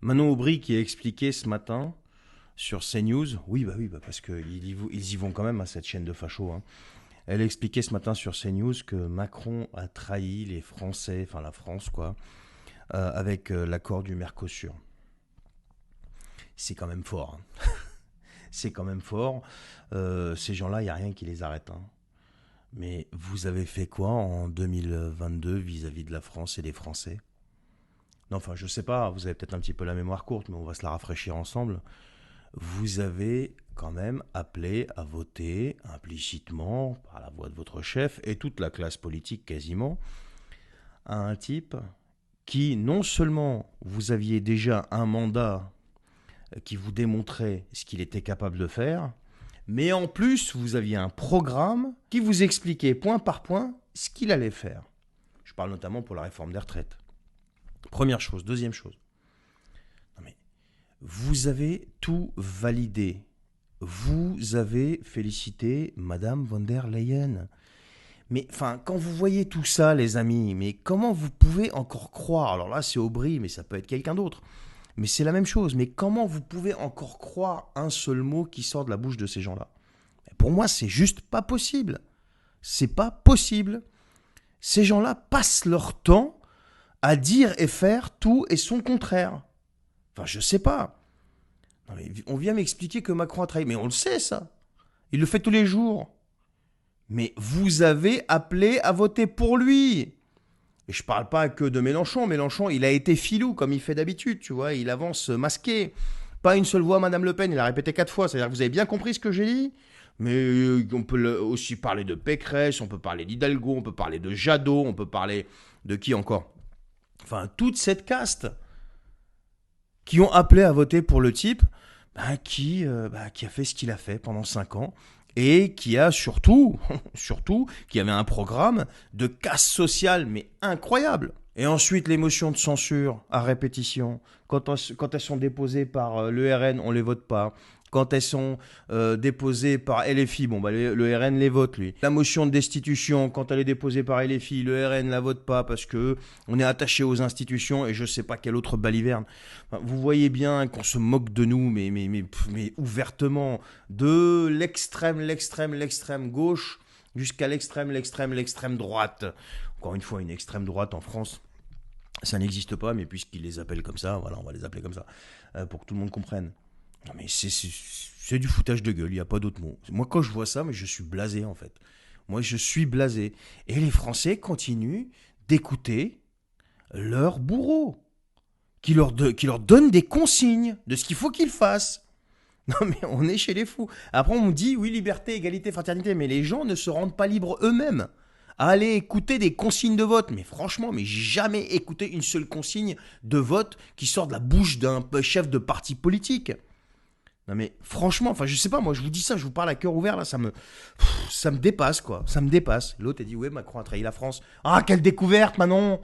Manon Aubry qui a expliqué ce matin sur CNews, oui, parce qu'ils y vont quand même à cette chaîne de fachos, hein. Elle a expliqué ce matin sur CNews que Macron a trahi les Français, enfin la France quoi, avec l'accord du Mercosur. C'est quand même fort, hein. C'est quand même fort. Ces gens-là, il n'y a rien qui les arrête, hein. Mais vous avez fait quoi en 2022 vis-à-vis de la France et des Français? Non, enfin, je sais pas, vous avez peut-être un petit peu la mémoire courte, mais on va se la rafraîchir ensemble. Vous avez quand même appelé à voter implicitement, par la voix de votre chef, et toute la classe politique quasiment, à un type qui, non seulement vous aviez déjà un mandat qui vous démontrait ce qu'il était capable de faire, mais en plus, vous aviez un programme qui vous expliquait point par point ce qu'il allait faire. Je parle notamment pour la réforme des retraites. Première chose. Deuxième chose. Non mais, vous avez tout validé. Vous avez félicité Madame von der Leyen. Mais enfin, quand vous voyez tout ça, les amis, mais comment vous pouvez encore croire? Alors là, c'est Aubry, mais ça peut être quelqu'un d'autre. Mais c'est la même chose. Mais comment vous pouvez encore croire un seul mot qui sort de la bouche de ces gens-là? Pour moi, c'est juste pas possible. C'est pas possible. Ces gens-là passent leur temps à dire et faire tout et son contraire. Enfin, je sais pas. Non, mais on vient m'expliquer que Macron a trahi. Mais on le sait, ça. Il le fait tous les jours. Mais vous avez appelé à voter pour lui. Et je parle pas que de Mélenchon. Mélenchon, il a été filou, comme il fait d'habitude, tu vois. Il avance masqué. Pas une seule voix, Madame Le Pen. Il a répété 4 fois. C'est-à-dire que vous avez bien compris ce que j'ai dit. Mais on peut aussi parler de Pécresse, on peut parler d'Hidalgo, on peut parler de Jadot, on peut parler de qui encore? Enfin, toute cette caste qui ont appelé à voter pour le type qui a fait ce qu'il a fait pendant 5 ans et qui a surtout, surtout, qui avait un programme de casse sociale, mais incroyable. Et ensuite, les motions de censure à répétition, quand elles sont déposées par le RN, on ne les vote pas. Quand elles sont déposées par LFI, bon, bah, le RN les vote, lui. La motion de destitution, quand elle est déposée par LFI, le RN ne la vote pas parce que on est attaché aux institutions et je ne sais pas quelle autre baliverne. Enfin, vous voyez bien qu'on se moque de nous, mais ouvertement, de l'extrême gauche jusqu'à l'extrême droite. Encore une fois, une extrême droite en France, ça n'existe pas, mais puisqu'ils les appellent comme ça, voilà, on va les appeler comme ça, pour que tout le monde comprenne. Non mais c'est du foutage de gueule, il n'y a pas d'autre mot. Moi quand je vois ça, mais je suis blasé en fait. Moi je suis blasé. Et les Français continuent d'écouter leur bourreau, qui leur donne des consignes de ce qu'il faut qu'ils fassent. Non mais on est chez les fous. Après on me dit oui liberté, égalité, fraternité, mais les gens ne se rendent pas libres eux-mêmes à aller écouter des consignes de vote. Mais franchement, mais j'ai jamais écouté une seule consigne de vote qui sort de la bouche d'un chef de parti politique. Non mais franchement, enfin je sais pas, moi je vous dis ça, je vous parle à cœur ouvert là, ça me dépasse quoi, ça me dépasse. L'autre a dit ouais Macron a trahi la France. Ah quelle découverte Manon.